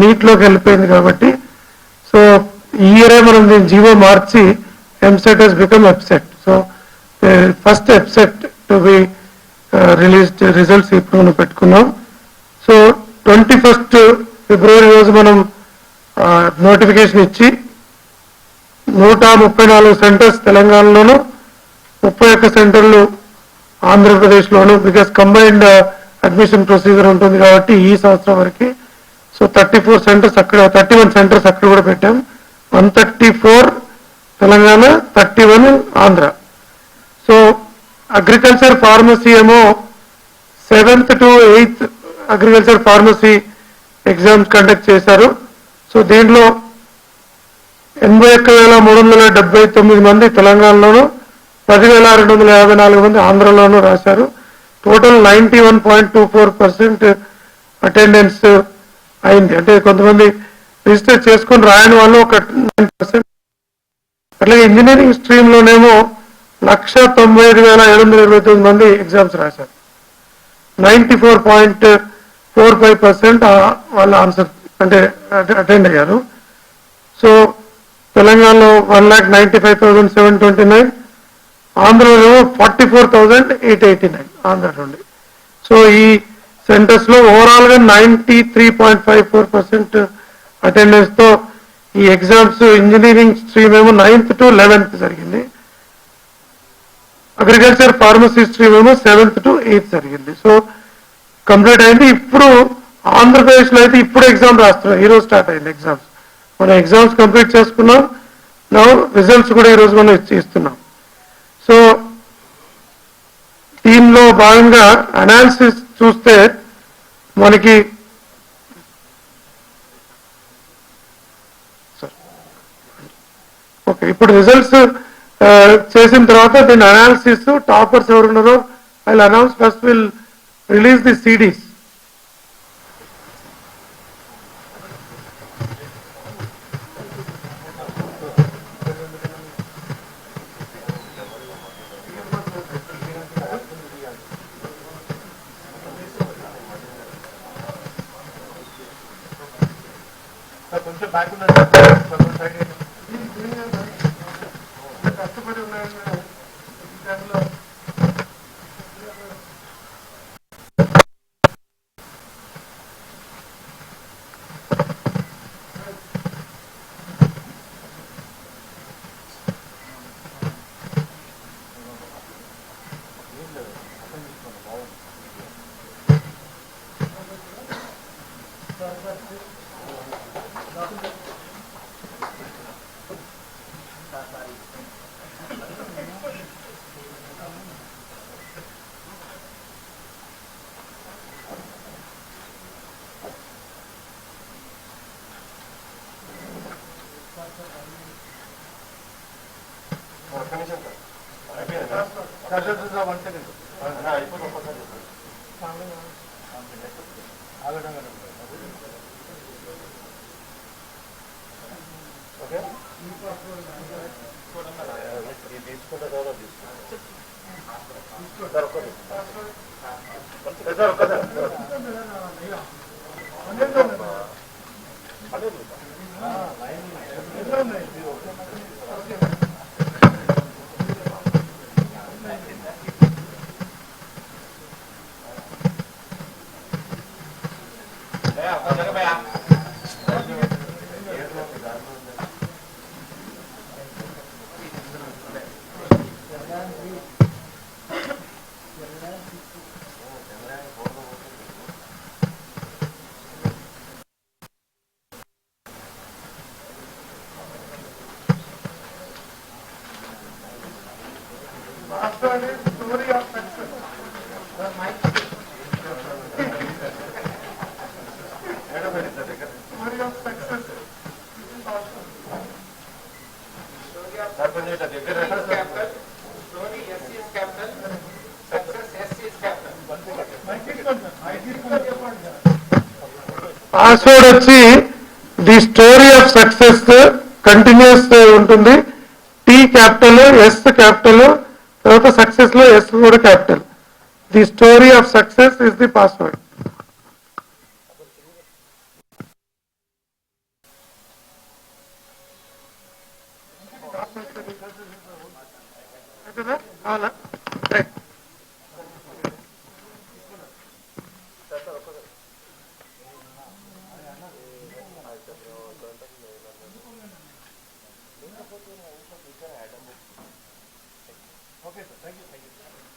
నీట్లోకి వెళ్ళిపోయింది కాబట్టి సో ఈ ఇయరే మనం దీన్ని జీవో మార్చి EAMCET has become EAPCET. So first EAPCET to be released results ఇప్పుడు మనం పెట్టుకున్నాం. సో 21 ఫిబ్రవరి రోజు మనం నోటిఫికేషన్ ఇచ్చి 134 సెంటర్స్ తెలంగాణలోను, 31 సెంటర్లు ఆంధ్రప్రదేశ్లోను, బికాస్ కంబైన్డ్ అడ్మిషన్ ప్రొసీజర్ ఉంటుంది కాబట్టి ఈ సంవత్సరం వరకు. సో 34 సెంటర్స్ అక్కడ, 31 సెంటర్స్ అక్కడ కూడా పెట్టాం. 134 Telangana, 31 Andhra. So agriculture pharmacy ఏమో 7th to 8th agriculture pharmacy exams conduct చేశారు. సో దీంట్లో 81,379 మంది తెలంగాణలోను, 10,254 మంది ఆంధ్రలోనూ రాశారు. టోటల్ 91.24% అటెండెన్స్ అయింది. అంటే కొంతమంది రిజిస్టర్ చేసుకుని రాయని వాళ్ళు ఒక 9%. అట్లాగే ఇంజనీరింగ్ స్ట్రీమ్లోనేమో 1,95,729 మంది ఎగ్జామ్స్ రాశారు. 94.45% వాళ్ళు ఆన్సర్ అంటే అటెండ్ అయ్యారు. సో తెలంగాణలో 1,95,729, ఆంధ్రలో 44,889 ఆంధ్ర నుండి. సో ఈ సెంటర్స్ లో ఓవరాల్ గా 93.54% అటెండెన్స్ తో ఈ ఎగ్జామ్స్ ఇంజనీరింగ్ స్ట్రీమ్ ఏమో 9th to 11th జరిగింది. అగ్రికల్చర్ ఫార్మసీ స్ట్రీమ్ ఏమో 7th to 8th జరిగింది. సో కంప్లీట్ అయింది. ఇప్పుడు ఆంధ్రప్రదేశ్ లో అయితే ఇప్పుడు ఎగ్జామ్ రాస్తున్నాం. ఈరోజు స్టార్ట్ అయింది ఎగ్జామ్స్. మనం ఎగ్జామ్స్ కంప్లీట్ చేసుకున్నాం. నౌ రిజల్ట్స్ కూడా ఈరోజు మనం ఇస్తున్నాం. సో దీనిలో భాగంగా అనాలిసిస్ చూస్తే మనకి ఓకే, ఇప్పుడు రిజల్ట్స్ చేసిన తర్వాత దీని అనాలిసిస్ టాపర్స్ ఎవరున్నారో I announce. First will release the CDs. కొంచెం బ్యాక్ కష్టపడి ఉన్నాయి. Story of success. Story of success. Story S is capital. Success S is capital. Password వచ్చి the story of success continues ఉంటుంది. T capital, S capital, తర్వాత success లో S కూడా capital. The story of success is the password. అవుతుందా? కావాలా? Right. Okay, sir. Thank you.